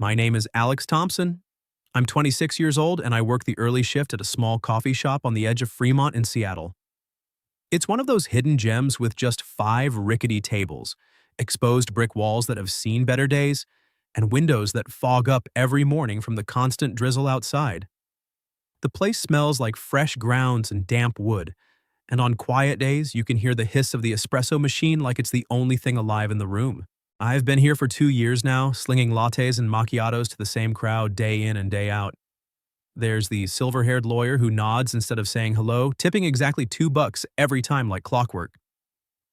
My name is Alex Thompson. I'm 26 years old and I work the early shift at a small coffee shop on the edge of Fremont in Seattle. It's one of those hidden gems with just 5 rickety tables, exposed brick walls that have seen better days, and windows that fog up every morning from the constant drizzle outside. The place smells like fresh grounds and damp wood, and on quiet days you can hear the hiss of the espresso machine like it's the only thing alive in the room. I've been here for 2 years now, slinging lattes and macchiatos to the same crowd day in and day out. There's the silver-haired lawyer who nods instead of saying hello, tipping exactly $2 every time like clockwork.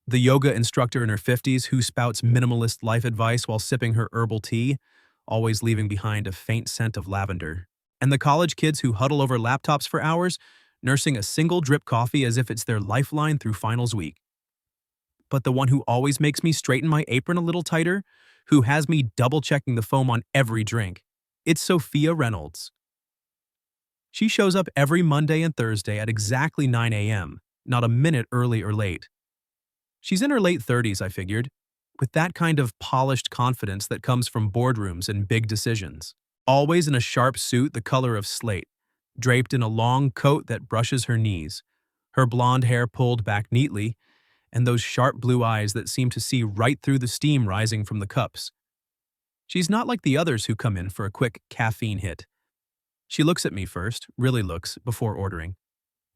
The yoga instructor in her 50s who spouts minimalist life advice while sipping her herbal tea, always leaving behind a faint scent of lavender. And the college kids who huddle over laptops for hours, nursing a single drip coffee as if it's their lifeline through finals week. But the one who always makes me straighten my apron a little tighter, who has me double-checking the foam on every drink, it's Sophia Reynolds. She shows up every Monday and Thursday at exactly 9 a.m., not a minute early or late. She's in her late 30s, I figured, with that kind of polished confidence that comes from boardrooms and big decisions. Always in a sharp suit the color of slate, draped in a long coat that brushes her knees, her blonde hair pulled back neatly, and those sharp blue eyes that seem to see right through the steam rising from the cups. She's not like the others who come in for a quick caffeine hit. She looks at me first, really looks, before ordering.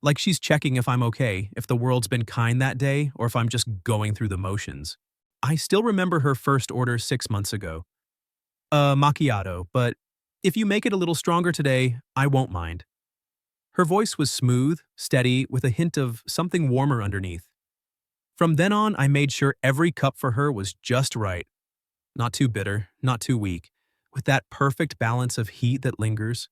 Like she's checking if I'm okay, if the world's been kind that day, or if I'm just going through the motions. I still remember her first order 6 months ago. A macchiato, but if you make it a little stronger today, I won't mind. Her voice was smooth, steady, with a hint of something warmer underneath. From then on, I made sure every cup for her was just right. Not too bitter, not too weak, with that perfect balance of heat that lingers.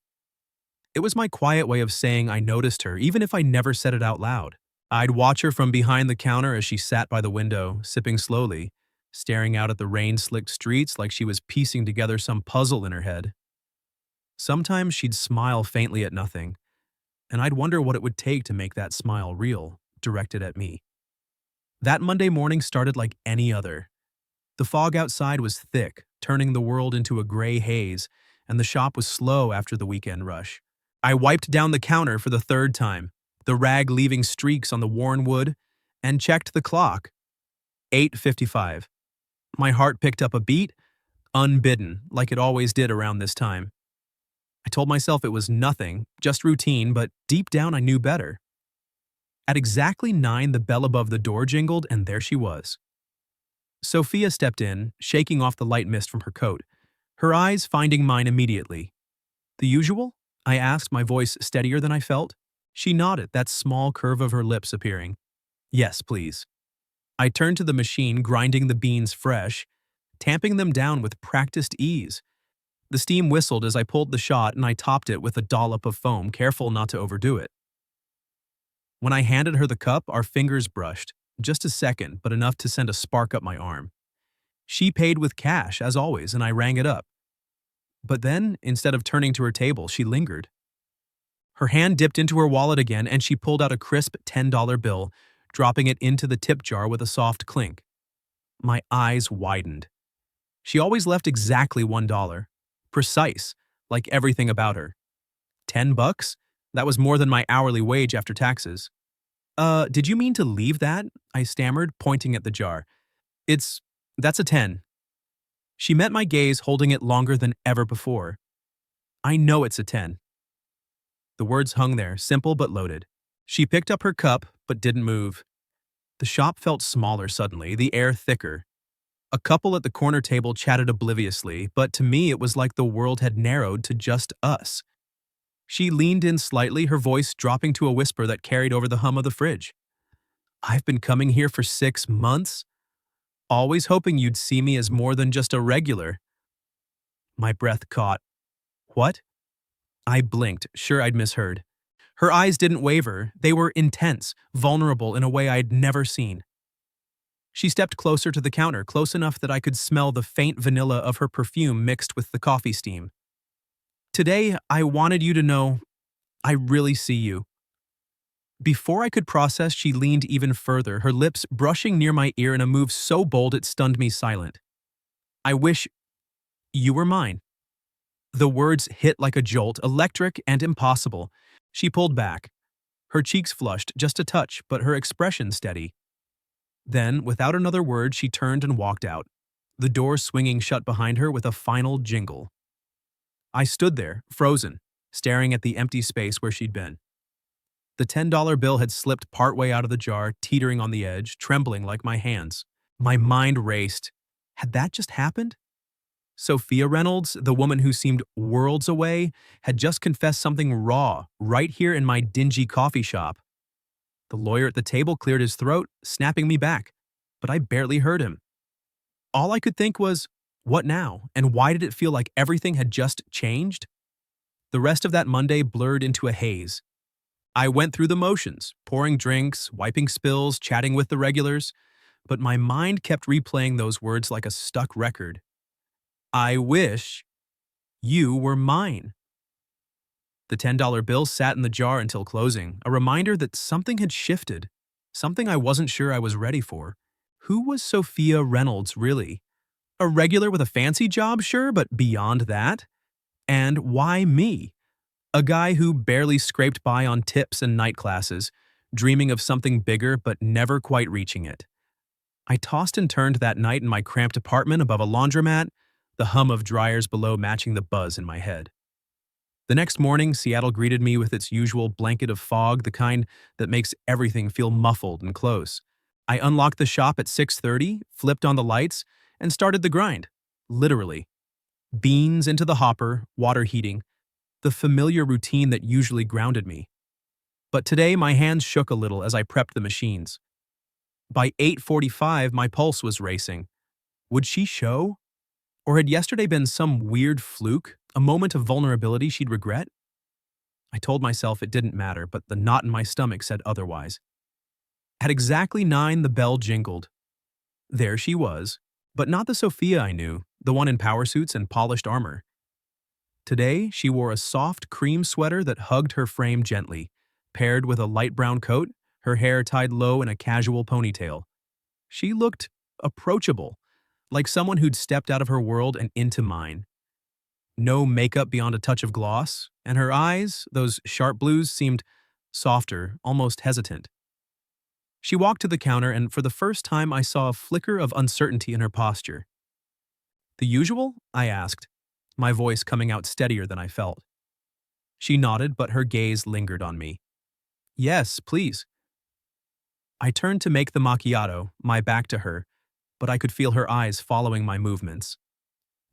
It was my quiet way of saying I noticed her, even if I never said it out loud. I'd watch her from behind the counter as she sat by the window, sipping slowly, staring out at the rain-slicked streets like she was piecing together some puzzle in her head. Sometimes she'd smile faintly at nothing, and I'd wonder what it would take to make that smile real, directed at me. That Monday morning started like any other. The fog outside was thick, turning the world into a gray haze, and the shop was slow after the weekend rush. I wiped down the counter for the third time, the rag leaving streaks on the worn wood, and checked the clock. 8:55. My heart picked up a beat, unbidden, like it always did around this time. I told myself it was nothing, just routine, but deep down I knew better. At exactly 9, the bell above the door jingled, and there she was. Sophia stepped in, shaking off the light mist from her coat, her eyes finding mine immediately. "The usual?" I asked, my voice steadier than I felt. She nodded, that small curve of her lips appearing. "Yes, please." I turned to the machine, grinding the beans fresh, tamping them down with practiced ease. The steam whistled as I pulled the shot and I topped it with a dollop of foam, careful not to overdo it. When I handed her the cup, our fingers brushed. Just a second, but enough to send a spark up my arm. She paid with cash, as always, and I rang it up. But then, instead of turning to her table, she lingered. Her hand dipped into her wallet again, and she pulled out a crisp $10 bill, dropping it into the tip jar with a soft clink. My eyes widened. She always left exactly $1. Precise, like everything about her. $10? That was more than my hourly wage after taxes. Did you mean to leave that?" I stammered, pointing at the jar. That's a 10. She met my gaze, holding it longer than ever before. "I know it's a 10. The words hung there, simple but loaded. She picked up her cup, but didn't move. The shop felt smaller suddenly, the air thicker. A couple at the corner table chatted obliviously, but to me it was like the world had narrowed to just us. She leaned in slightly, her voice dropping to a whisper that carried over the hum of the fridge. "I've been coming here for 6 months, always hoping you'd see me as more than just a regular." My breath caught. "What?" I blinked, sure I'd misheard. Her eyes didn't waver, they were intense, vulnerable in a way I'd never seen. She stepped closer to the counter, close enough that I could smell the faint vanilla of her perfume mixed with the coffee steam. "Today, I wanted you to know, I really see you." Before I could process, she leaned even further, her lips brushing near my ear in a move so bold it stunned me silent. "I wish you were mine." The words hit like a jolt, electric and impossible. She pulled back. Her cheeks flushed just a touch, but her expression steady. Then, without another word, she turned and walked out, the door swinging shut behind her with a final jingle. I stood there, frozen, staring at the empty space where she'd been. The $10 bill had slipped partway out of the jar, teetering on the edge, trembling like my hands. My mind raced. Had that just happened? Sophia Reynolds, the woman who seemed worlds away, had just confessed something raw, right here in my dingy coffee shop. The lawyer at the table cleared his throat, snapping me back, but I barely heard him. All I could think was, what now, and why did it feel like everything had just changed? The rest of that Monday blurred into a haze. I went through the motions, pouring drinks, wiping spills, chatting with the regulars, but my mind kept replaying those words like a stuck record. I wish you were mine. The $10 bill sat in the jar until closing, a reminder that something had shifted, something I wasn't sure I was ready for. Who was Sophia Reynolds, really? A regular with a fancy job, sure, but beyond that? And why me? A guy who barely scraped by on tips and night classes, dreaming of something bigger but never quite reaching it. I tossed and turned that night in my cramped apartment above a laundromat, the hum of dryers below matching the buzz in my head. The next morning, Seattle greeted me with its usual blanket of fog, the kind that makes everything feel muffled and close. I unlocked the shop at 6:30, flipped on the lights, and started the grind. Literally. Beans into the hopper, water heating, the familiar routine that usually grounded me. But today my hands shook a little as I prepped the machines. By 8:45, my pulse was racing. Would she show? Or had yesterday been some weird fluke, a moment of vulnerability she'd regret? I told myself it didn't matter, but the knot in my stomach said otherwise. At exactly 9, the bell jingled. There she was, but not the Sophia I knew, the one in power suits and polished armor. Today, she wore a soft cream sweater that hugged her frame gently, paired with a light brown coat, her hair tied low in a casual ponytail. She looked approachable, like someone who'd stepped out of her world and into mine. No makeup beyond a touch of gloss, and her eyes, those sharp blues, seemed softer, almost hesitant. She walked to the counter, and for the first time I saw a flicker of uncertainty in her posture. "The usual?" I asked, my voice coming out steadier than I felt. She nodded, but her gaze lingered on me. "Yes, please." I turned to make the macchiato, my back to her, but I could feel her eyes following my movements.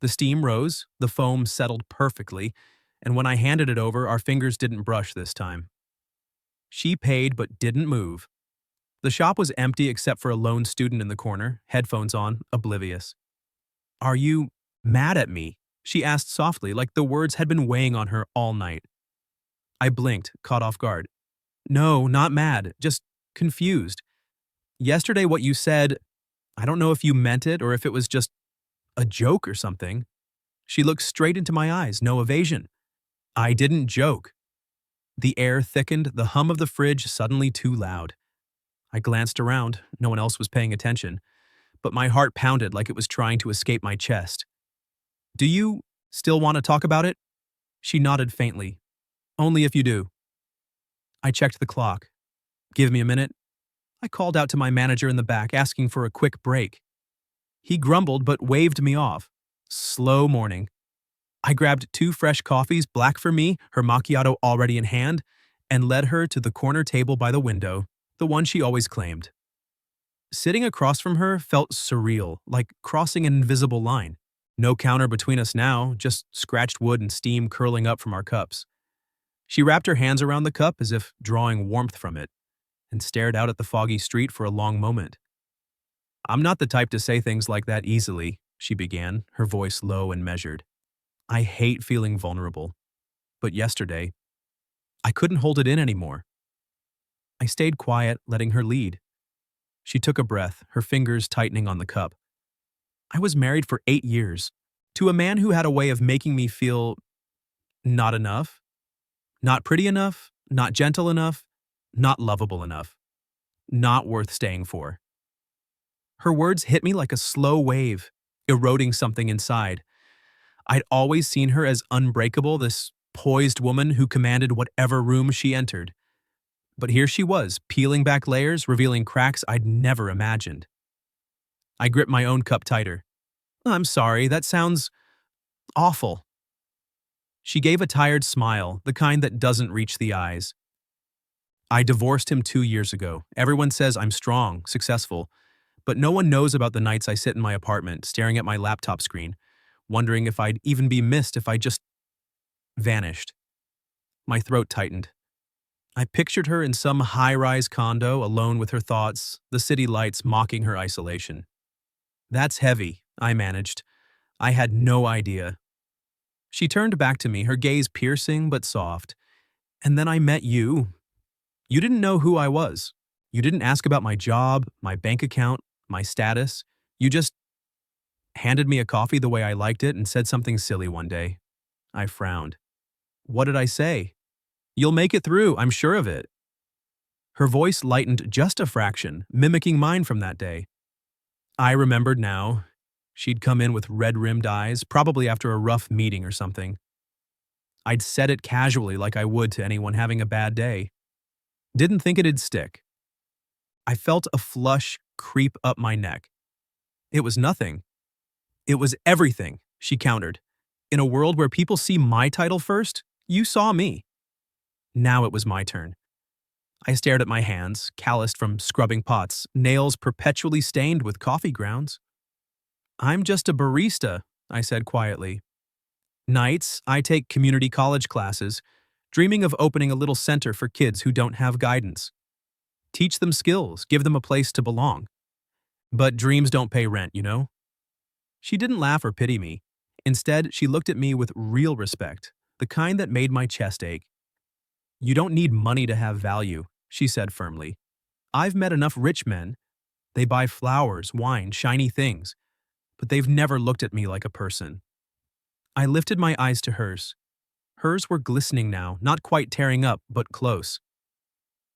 The steam rose, the foam settled perfectly, and when I handed it over, our fingers didn't brush this time. She paid but didn't move. The shop was empty except for a lone student in the corner, headphones on, oblivious. "Are you mad at me?" she asked softly, like the words had been weighing on her all night. I blinked, caught off guard. "No, not mad, just confused. Yesterday what you said, I don't know if you meant it or if it was just a joke or something." She looked straight into my eyes, no evasion. "I didn't joke." The air thickened, the hum of the fridge suddenly too loud. I glanced around, no one else was paying attention, but my heart pounded like it was trying to escape my chest. "Do you still want to talk about it?" She nodded faintly. "Only if you do." I checked the clock. "Give me a minute." I called out to my manager in the back, asking for a quick break. He grumbled but waved me off. Slow morning. I grabbed 2 fresh coffees, black for me, her macchiato already in hand, and led her to the corner table by the window, the one she always claimed. Sitting across from her felt surreal, like crossing an invisible line. No counter between us now, just scratched wood and steam curling up from our cups. She wrapped her hands around the cup as if drawing warmth from it, and stared out at the foggy street for a long moment. "I'm not the type to say things like that easily," she began, her voice low and measured. "I hate feeling vulnerable. But yesterday, I couldn't hold it in anymore." I stayed quiet, letting her lead. She took a breath, her fingers tightening on the cup. I was married for 8 years, to a man who had a way of making me feel not enough, not pretty enough, not gentle enough, not lovable enough, not worth staying for. Her words hit me like a slow wave, eroding something inside. I'd always seen her as unbreakable, this poised woman who commanded whatever room she entered. But here she was, peeling back layers, revealing cracks I'd never imagined. I gripped my own cup tighter. I'm sorry, that sounds awful. She gave a tired smile, the kind that doesn't reach the eyes. I divorced him 2 years ago. Everyone says I'm strong, successful, but no one knows about the nights I sit in my apartment, staring at my laptop screen, wondering if I'd even be missed if I just vanished. My throat tightened. I pictured her in some high-rise condo, alone with her thoughts, the city lights mocking her isolation. That's heavy, I managed. I had no idea. She turned back to me, her gaze piercing but soft. And then I met you. You didn't know who I was. You didn't ask about my job, my bank account, my status. You just handed me a coffee the way I liked it and said something silly one day. I frowned. What did I say? You'll make it through, I'm sure of it. Her voice lightened just a fraction, mimicking mine from that day. I remembered now. She'd come in with red-rimmed eyes, probably after a rough meeting or something. I'd said it casually like I would to anyone having a bad day. Didn't think it'd stick. I felt a flush creep up my neck. It was nothing. It was everything, she countered. In a world where people see my title first, you saw me. Now it was my turn. I stared at my hands, calloused from scrubbing pots, nails perpetually stained with coffee grounds. I'm just a barista, I said quietly. Nights, I take community college classes, dreaming of opening a little center for kids who don't have guidance. Teach them skills, give them a place to belong. But dreams don't pay rent, you know? She didn't laugh or pity me. Instead, she looked at me with real respect, the kind that made my chest ache. You don't need money to have value, she said firmly. I've met enough rich men. They buy flowers, wine, shiny things, but they've never looked at me like a person. I lifted my eyes to hers. Hers were glistening now, not quite tearing up, but close.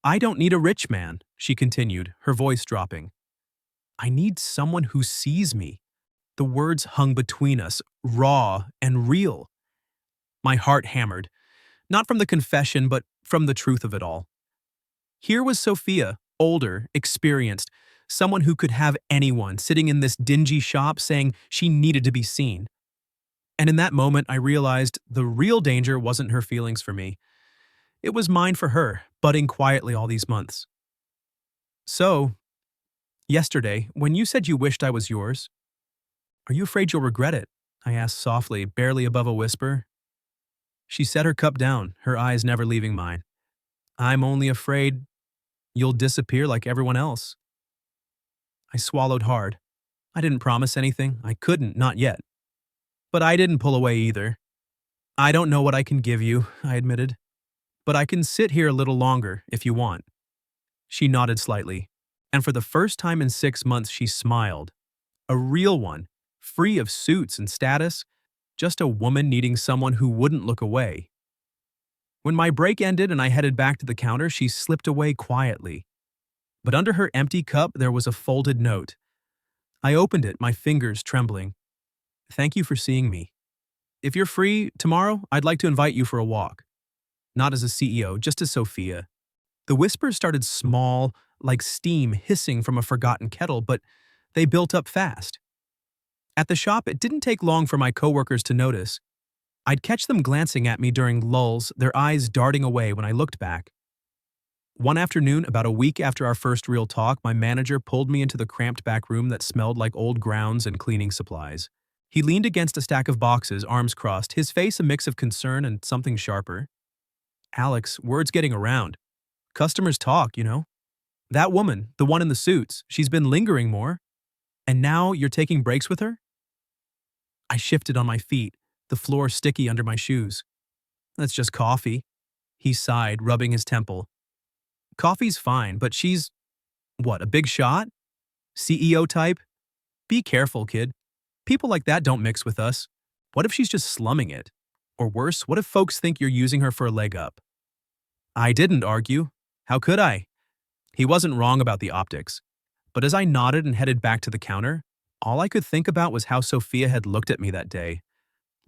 I don't need a rich man, she continued, her voice dropping. I need someone who sees me. The words hung between us, raw and real. My heart hammered, not from the confession, but from the truth of it all. Here was Sophia, older, experienced, someone who could have anyone sitting in this dingy shop saying she needed to be seen. And in that moment, I realized the real danger wasn't her feelings for me. It was mine for her, budding quietly all these months. So, yesterday, when you said you wished I was yours, are you afraid you'll regret it? I asked softly, barely above a whisper. She set her cup down, her eyes never leaving mine. I'm only afraid you'll disappear like everyone else. I swallowed hard. I didn't promise anything. I couldn't, not yet. But I didn't pull away either. I don't know what I can give you, I admitted. But I can sit here a little longer if you want. She nodded slightly, and for the first time in 6 months she smiled. A real one, free of suits and status, just a woman needing someone who wouldn't look away. When my break ended and I headed back to the counter, she slipped away quietly. But under her empty cup there was a folded note. I opened it, my fingers trembling. Thank you for seeing me. If you're free tomorrow, I'd like to invite you for a walk. Not as a CEO, just as Sophia. The whispers started small, like steam hissing from a forgotten kettle, but they built up fast. At the shop, it didn't take long for my coworkers to notice. I'd catch them glancing at me during lulls, their eyes darting away when I looked back. One afternoon, about a week after our first real talk, my manager pulled me into the cramped back room that smelled like old grounds and cleaning supplies. He leaned against a stack of boxes, arms crossed, his face a mix of concern and something sharper. Alex, word's getting around. Customers talk, you know. That woman, the one in the suits, she's been lingering more. And now you're taking breaks with her? I shifted on my feet, the floor sticky under my shoes. That's just coffee. He sighed, rubbing his temple. Coffee's fine, but she's, what, a big shot? CEO type? Be careful, kid. People like that don't mix with us. What if she's just slumming it? Or worse, what if folks think you're using her for a leg up? I didn't argue. How could I? He wasn't wrong about the optics. But as I nodded and headed back to the counter, all I could think about was how Sophia had looked at me that day.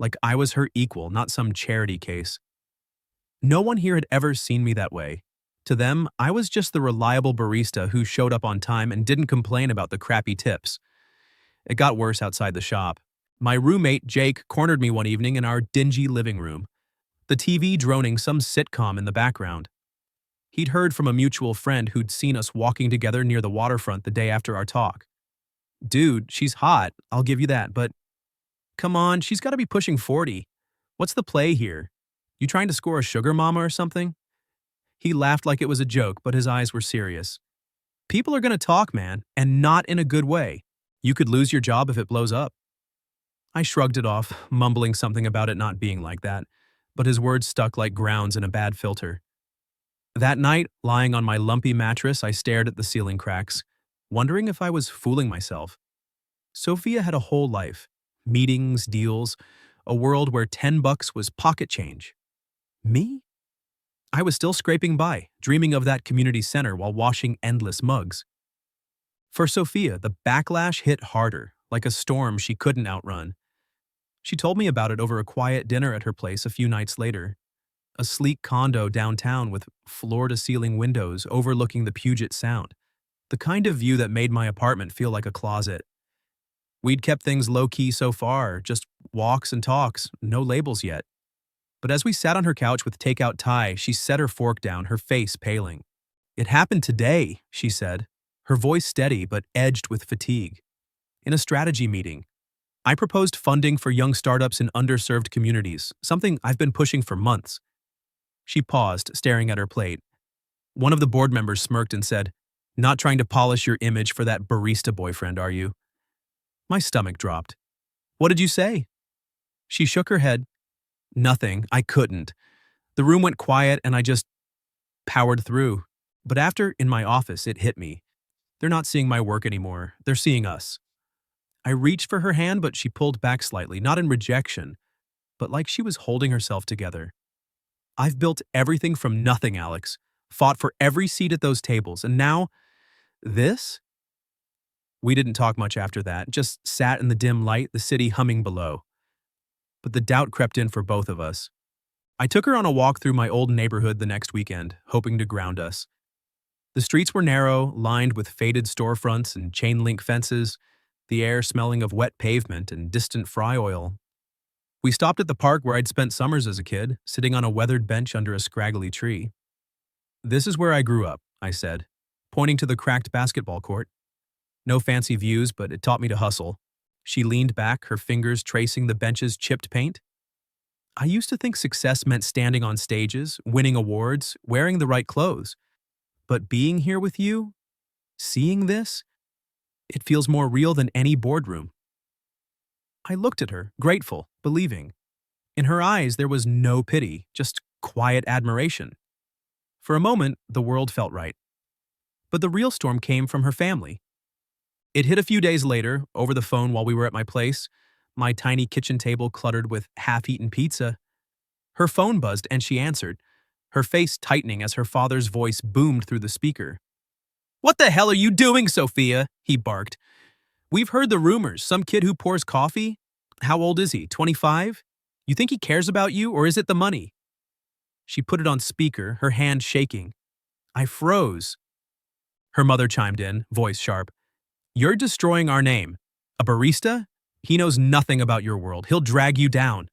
like I was her equal, not some charity case. No one here had ever seen me that way. To them, I was just the reliable barista who showed up on time and didn't complain about the crappy tips. It got worse outside the shop. My roommate, Jake, cornered me one evening in our dingy living room, the TV droning some sitcom in the background. He'd heard from a mutual friend who'd seen us walking together near the waterfront the day after our talk. Dude, she's hot, I'll give you that, but come on, she's gotta be pushing 40. What's the play here? You trying to score a sugar mama or something? He laughed like it was a joke, but his eyes were serious. People are gonna talk, man, and not in a good way. You could lose your job if it blows up. I shrugged it off, mumbling something about it not being like that, but his words stuck like grounds in a bad filter. That night, lying on my lumpy mattress, I stared at the ceiling cracks, wondering if I was fooling myself. Sophia had a whole life. Meetings, deals, a world where $10 was pocket change. Me? I was still scraping by, dreaming of that community center while washing endless mugs. For Sophia, the backlash hit harder, like a storm she couldn't outrun. She told me about it over a quiet dinner at her place a few nights later. A sleek condo downtown with floor-to-ceiling windows overlooking the Puget Sound, the kind of view that made my apartment feel like a closet. We'd kept things low-key so far, just walks and talks, no labels yet. But as we sat on her couch with takeout Thai, she set her fork down, her face paling. "It happened today," she said, her voice steady but edged with fatigue. "In a strategy meeting. I proposed funding for young startups in underserved communities, something I've been pushing for months." She paused, staring at her plate. One of the board members smirked and said, "Not trying to polish your image for that barista boyfriend, are you?" My stomach dropped. "What did you say?" She shook her head. "Nothing, I couldn't." The room went quiet and I just powered through. But after, in my office, it hit me. They're not seeing my work anymore. They're seeing us. I reached for her hand, but she pulled back slightly, not in rejection, but like she was holding herself together. "I've built everything from nothing, Alex. Fought for every seat at those tables, and now, this?" We didn't talk much after that, just sat in the dim light, the city humming below. But the doubt crept in for both of us. I took her on a walk through my old neighborhood the next weekend, hoping to ground us. The streets were narrow, lined with faded storefronts and chain-link fences, the air smelling of wet pavement and distant fry oil. We stopped at the park where I'd spent summers as a kid, sitting on a weathered bench under a scraggly tree. "This is where I grew up," I said, pointing to the cracked basketball court. "No fancy views, but it taught me to hustle." She leaned back, her fingers tracing the bench's chipped paint. "I used to think success meant standing on stages, winning awards, wearing the right clothes. But being here with you, seeing this, it feels more real than any boardroom." I looked at her, grateful, believing. In her eyes, there was no pity, just quiet admiration. For a moment, the world felt right. But the real storm came from her family. It hit a few days later, over the phone while we were at my place, my tiny kitchen table cluttered with half-eaten pizza. Her phone buzzed and she answered, her face tightening as her father's voice boomed through the speaker. "What the hell are you doing, Sophia?" he barked. "We've heard the rumors. Some kid who pours coffee? How old is he, 25? You think he cares about you, or is it the money?" She put it on speaker, her hand shaking. I froze. Her mother chimed in, voice sharp. "You're destroying our name. A barista? He knows nothing about your world. He'll drag you down."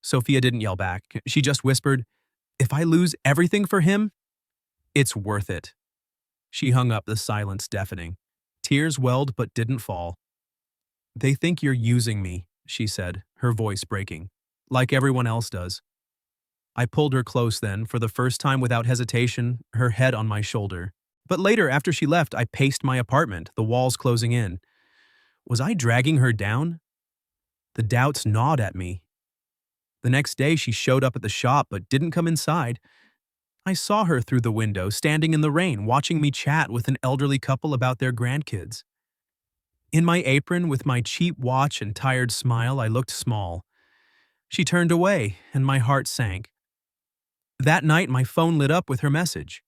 Sophia didn't yell back. She just whispered, "If I lose everything for him, it's worth it." She hung up, the silence deafening. Tears welled but didn't fall. "They think you're using me," she said, her voice breaking, "like everyone else does." I pulled her close then, for the first time without hesitation, her head on my shoulder. But later, after she left, I paced my apartment, the walls closing in. Was I dragging her down? The doubts gnawed at me. The next day, she showed up at the shop but didn't come inside. I saw her through the window, standing in the rain, watching me chat with an elderly couple about their grandkids. In my apron, with my cheap watch and tired smile, I looked small. She turned away, and my heart sank. That night, my phone lit up with her message.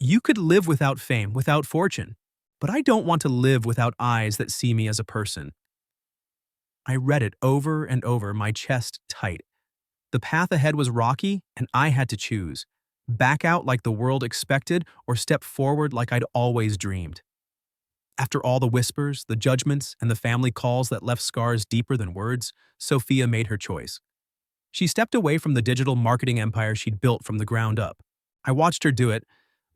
"You could live without fame, without fortune, but I don't want to live without eyes that see me as a person." I read it over and over, my chest tight. The path ahead was rocky, and I had to choose. Back out like the world expected, or step forward like I'd always dreamed. After all the whispers, the judgments, and the family calls that left scars deeper than words, Sophia made her choice. She stepped away from the digital marketing empire she'd built from the ground up. I watched her do it,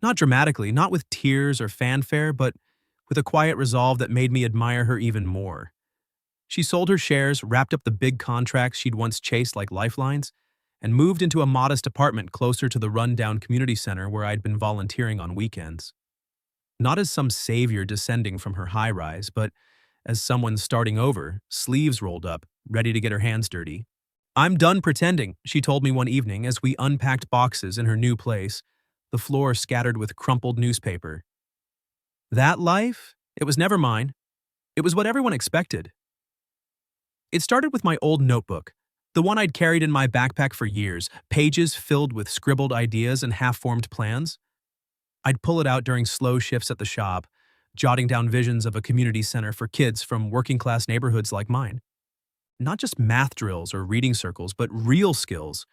not dramatically, not with tears or fanfare, but with a quiet resolve that made me admire her even more. She sold her shares, wrapped up the big contracts she'd once chased like lifelines, and moved into a modest apartment closer to the rundown community center where I'd been volunteering on weekends. Not as some savior descending from her high rise, but as someone starting over, sleeves rolled up, ready to get her hands dirty. "I'm done pretending," she told me one evening as we unpacked boxes in her new place, the floor scattered with crumpled newspaper. That life? It was never mine. It was what everyone expected. It started with my old notebook, the one I'd carried in my backpack for years, pages filled with scribbled ideas and half-formed plans. I'd pull it out during slow shifts at the shop, jotting down visions of a community center for kids from working-class neighborhoods like mine. Not just math drills or reading circles, but real skills,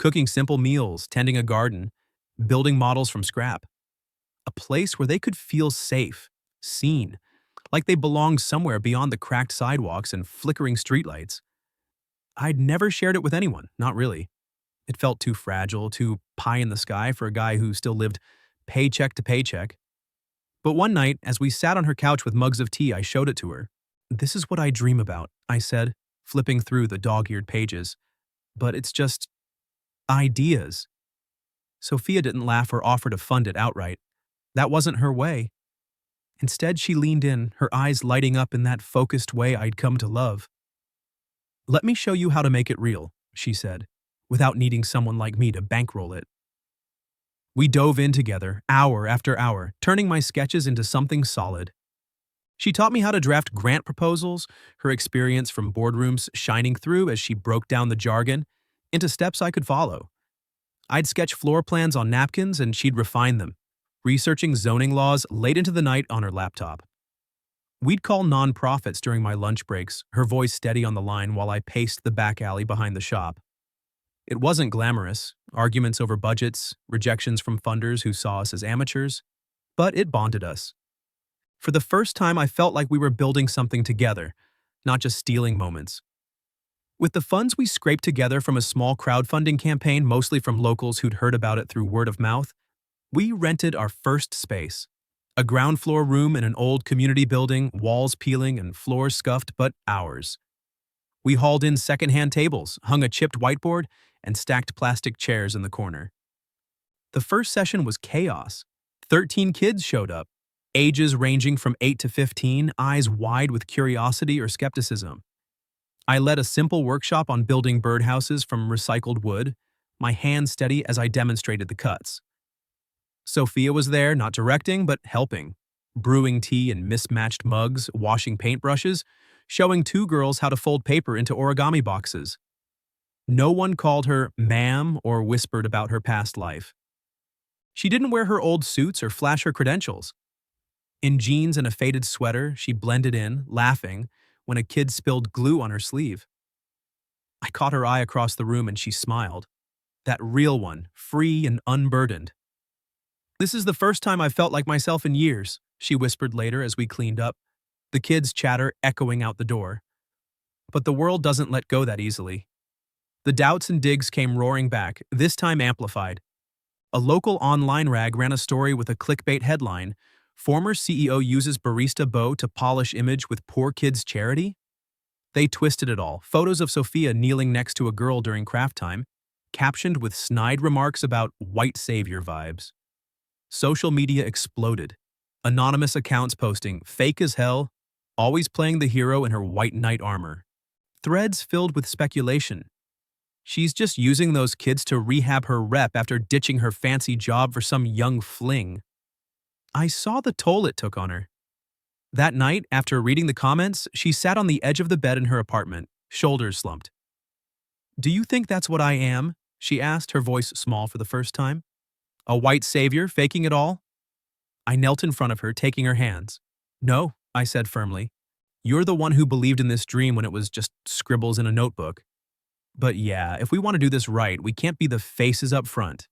cooking simple meals, tending a garden, building models from scrap. A place where they could feel safe, seen, like they belonged somewhere beyond the cracked sidewalks and flickering streetlights. I'd never shared it with anyone, not really. It felt too fragile, too pie in the sky for a guy who still lived paycheck to paycheck. But one night, as we sat on her couch with mugs of tea, I showed it to her. "This is what I dream about," I said, flipping through the dog-eared pages. "But it's just ideas." Sophia didn't laugh or offer to fund it outright. That wasn't her way. Instead, she leaned in, her eyes lighting up in that focused way I'd come to love. "Let me show you how to make it real," she said, without needing someone like me to bankroll it. We dove in together, hour after hour, turning my sketches into something solid. She taught me how to draft grant proposals, her experience from boardrooms shining through as she broke down the jargon into steps I could follow. I'd sketch floor plans on napkins and she'd refine them, researching zoning laws late into the night on her laptop. We'd call nonprofits during my lunch breaks, her voice steady on the line while I paced the back alley behind the shop. It wasn't glamorous, arguments over budgets, rejections from funders who saw us as amateurs, but it bonded us. For the first time, I felt like we were building something together, not just stealing moments. With the funds we scraped together from a small crowdfunding campaign, mostly from locals who'd heard about it through word of mouth, we rented our first space. A ground floor room in an old community building, walls peeling and floors scuffed, but ours. We hauled in secondhand tables, hung a chipped whiteboard, and stacked plastic chairs in the corner. The first session was chaos. 13 kids showed up, ages ranging from 8 to 15, eyes wide with curiosity or skepticism. I led a simple workshop on building birdhouses from recycled wood, my hands steady as I demonstrated the cuts. Sophia was there, not directing, but helping, brewing tea in mismatched mugs, washing paintbrushes, showing two girls how to fold paper into origami boxes. No one called her ma'am or whispered about her past life. She didn't wear her old suits or flash her credentials. In jeans and a faded sweater, she blended in, laughing, when a kid spilled glue on her sleeve. I caught her eye across the room and she smiled. That real one, free and unburdened. "This is the first time I've felt like myself in years," she whispered later as we cleaned up, the kids' chatter echoing out the door. But the world doesn't let go that easily. The doubts and digs came roaring back, this time amplified. A local online rag ran a story with a clickbait headline, "Former CEO uses barista Bo to polish image with poor kids' charity?" They twisted it all, photos of Sophia kneeling next to a girl during craft time, captioned with snide remarks about white savior vibes. Social media exploded. Anonymous accounts posting, "Fake as hell," always playing the hero in her white knight armor. Threads filled with speculation. She's just using those kids to rehab her rep after ditching her fancy job for some young fling. I saw the toll it took on her. That night, after reading the comments, she sat on the edge of the bed in her apartment, shoulders slumped. "Do you think that's what I am?" she asked, her voice small for the first time. "A white savior faking it all?" I knelt in front of her, taking her hands. "No," I said firmly. You're the one who believed in this dream when it was just scribbles in a notebook. But yeah, if we want to do this right, we can't be the faces up front.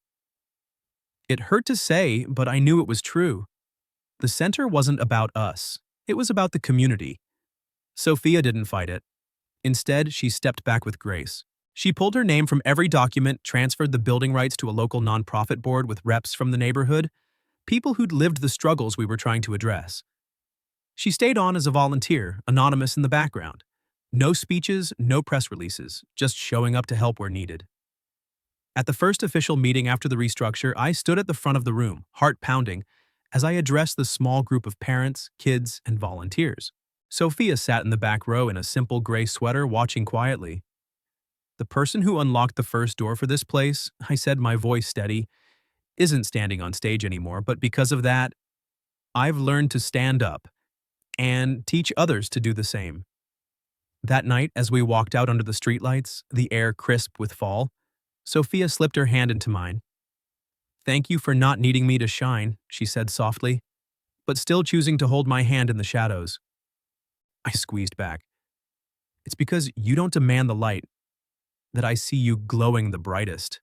It hurt to say, but I knew it was true. The center wasn't about us. It was about the community. Sophia didn't fight it. Instead, she stepped back with grace. She pulled her name from every document, transferred the building rights to a local nonprofit board with reps from the neighborhood, people who'd lived the struggles we were trying to address. She stayed on as a volunteer, anonymous in the background. No speeches, no press releases, just showing up to help where needed. At the first official meeting after the restructure, I stood at the front of the room, heart pounding, as I addressed the small group of parents, kids, and volunteers. Sophia sat in the back row in a simple gray sweater, watching quietly. The person who unlocked the first door for this place, I said, my voice steady, isn't standing on stage anymore, but because of that, I've learned to stand up and teach others to do the same. That night, as we walked out under the streetlights, the air crisp with fall, Sophia slipped her hand into mine. "Thank you for not needing me to shine," she said softly, but still choosing to hold my hand in the shadows. I squeezed back. "It's because you don't demand the light that I see you glowing the brightest."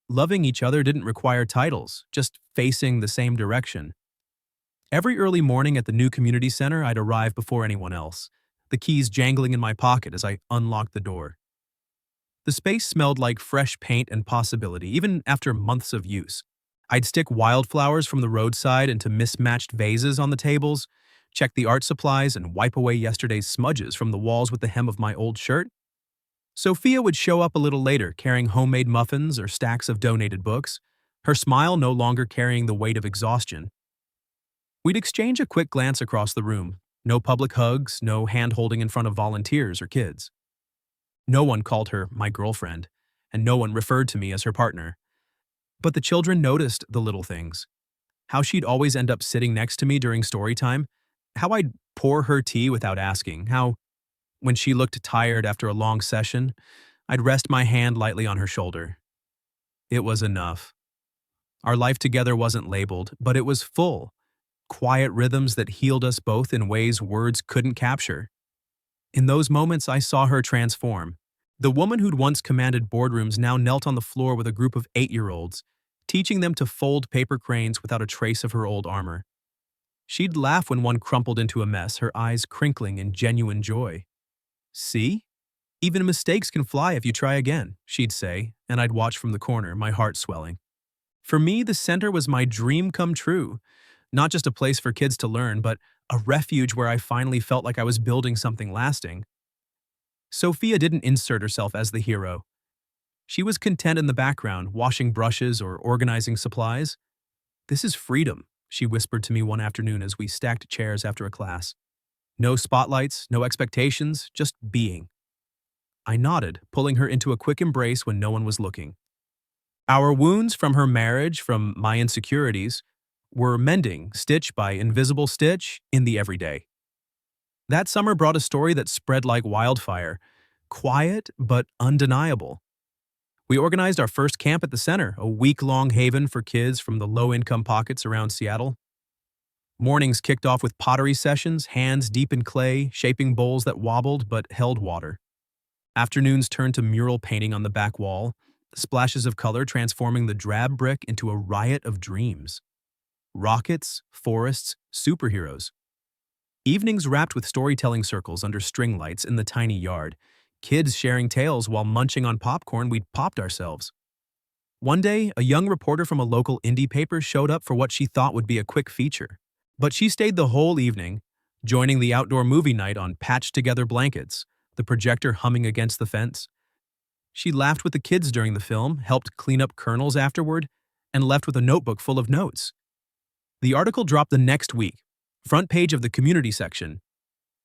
Loving each other didn't require titles, just facing the same direction. Every early morning at the new community center, I'd arrive before anyone else, the keys jangling in my pocket as I unlocked the door. The space smelled like fresh paint and possibility, even after months of use. I'd stick wildflowers from the roadside into mismatched vases on the tables, check the art supplies, and wipe away yesterday's smudges from the walls with the hem of my old shirt. Sophia would show up a little later, carrying homemade muffins or stacks of donated books, her smile no longer carrying the weight of exhaustion. We'd exchange a quick glance across the room. No public hugs, no hand-holding in front of volunteers or kids. No one called her my girlfriend, and no one referred to me as her partner. But the children noticed the little things. How she'd always end up sitting next to me during story time, how I'd pour her tea without asking, how, when she looked tired after a long session, I'd rest my hand lightly on her shoulder. It was enough. Our life together wasn't labeled, but it was full. Quiet rhythms that healed us both in ways words couldn't capture. In those moments, I saw her transform. The woman who'd once commanded boardrooms now knelt on the floor with a group of 8-year-olds, teaching them to fold paper cranes without a trace of her old armor. She'd laugh when one crumpled into a mess, her eyes crinkling in genuine joy. "See? Even mistakes can fly if you try again," she'd say, and I'd watch from the corner, my heart swelling. For me, the center was my dream come true. Not just a place for kids to learn, but a refuge where I finally felt like I was building something lasting. Sophia didn't insert herself as the hero. She was content in the background, washing brushes or organizing supplies. "This is freedom," she whispered to me one afternoon as we stacked chairs after a class. "No spotlights, no expectations, just being." I nodded, pulling her into a quick embrace when no one was looking. Our wounds from her marriage, from my insecurities, were mending, stitch by invisible stitch, in the everyday. That summer brought a story that spread like wildfire, quiet but undeniable. We organized our first camp at the center, a week-long haven for kids from the low-income pockets around Seattle. Mornings kicked off with pottery sessions, hands deep in clay, shaping bowls that wobbled but held water. Afternoons turned to mural painting on the back wall, splashes of color transforming the drab brick into a riot of dreams. Rockets, forests, superheroes. Evenings wrapped with storytelling circles under string lights in the tiny yard, kids sharing tales while munching on popcorn we'd popped ourselves. One day, a young reporter from a local indie paper showed up for what she thought would be a quick feature. But she stayed the whole evening, joining the outdoor movie night on patched-together blankets, the projector humming against the fence. She laughed with the kids during the film, helped clean up kernels afterward, and left with a notebook full of notes. The article dropped the next week, front page of the community section.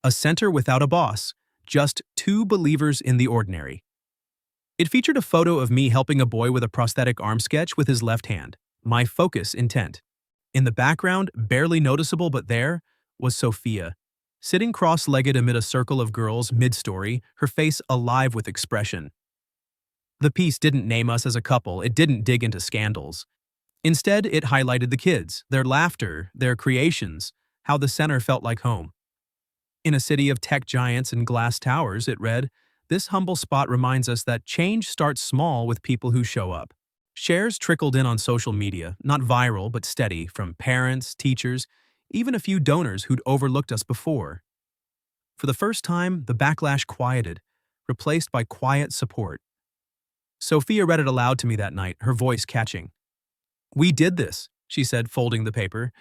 "A center without a boss, just 2 believers in the ordinary." It featured a photo of me helping a boy with a prosthetic arm sketch with his left hand, my focus intent. In the background, barely noticeable but there, was Sophia, sitting cross-legged amid a circle of girls mid-story, her face alive with expression. The piece didn't name us as a couple, it didn't dig into scandals. Instead, it highlighted the kids, their laughter, their creations, how the center felt like home. In a city of tech giants and glass towers, it read, this humble spot reminds us that change starts small with people who show up. Shares trickled in on social media, not viral but steady, from parents, teachers, even a few donors who'd overlooked us before. For the first time, the backlash quieted, replaced by quiet support. Sophia read it aloud to me that night, her voice catching. "We did this," she said, folding the paper.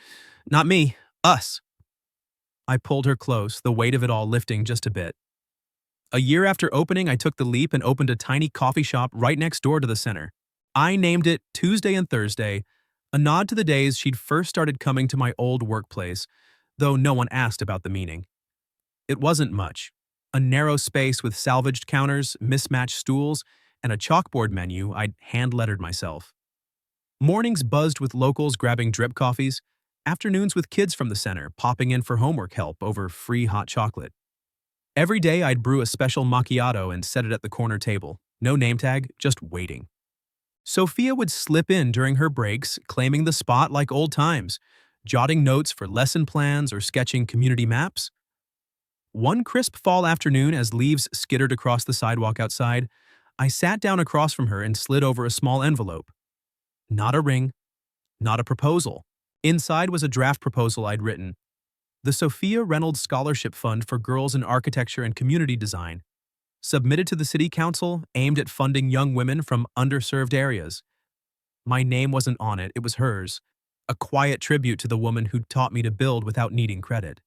"Not me, us." I pulled her close, the weight of it all lifting just a bit. A year after opening, I took the leap and opened a tiny coffee shop right next door to the center. I named it Tuesday and Thursday, a nod to the days she'd first started coming to my old workplace, though no one asked about the meaning. It wasn't much. A narrow space with salvaged counters, mismatched stools, and a chalkboard menu I'd hand-lettered myself. Mornings buzzed with locals grabbing drip coffees, afternoons with kids from the center popping in for homework help over free hot chocolate. Every day I'd brew a special macchiato and set it at the corner table. No name tag, just waiting. Sophia would slip in during her breaks, claiming the spot like old times, jotting notes for lesson plans or sketching community maps. One crisp fall afternoon, as leaves skittered across the sidewalk outside, I sat down across from her and slid over a small envelope. Not a ring, not a proposal. Inside was a draft proposal I'd written. The Sophia Reynolds Scholarship Fund for Girls in Architecture and Community Design, submitted to the City Council, aimed at funding young women from underserved areas. My name wasn't on it, it was hers, a quiet tribute to the woman who'd taught me to build without needing credit.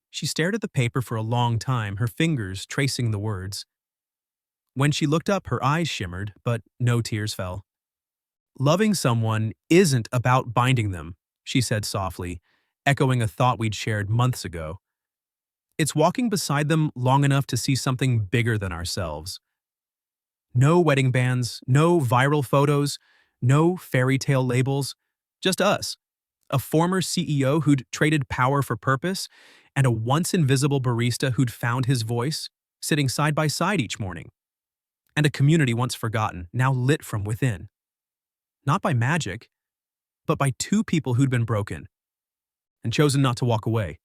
She stared at the paper for a long time, her fingers tracing the words. When she looked up, her eyes shimmered, but no tears fell. "Loving someone isn't about binding them," she said softly, echoing a thought we'd shared months ago. "It's walking beside them long enough to see something bigger than ourselves." No wedding bands, no viral photos, no fairy tale labels, just us. A former CEO who'd traded power for purpose, and a once invisible barista who'd found his voice, sitting side by side each morning. And a community once forgotten, now lit from within. Not by magic, but by two people who'd been broken and chosen not to walk away.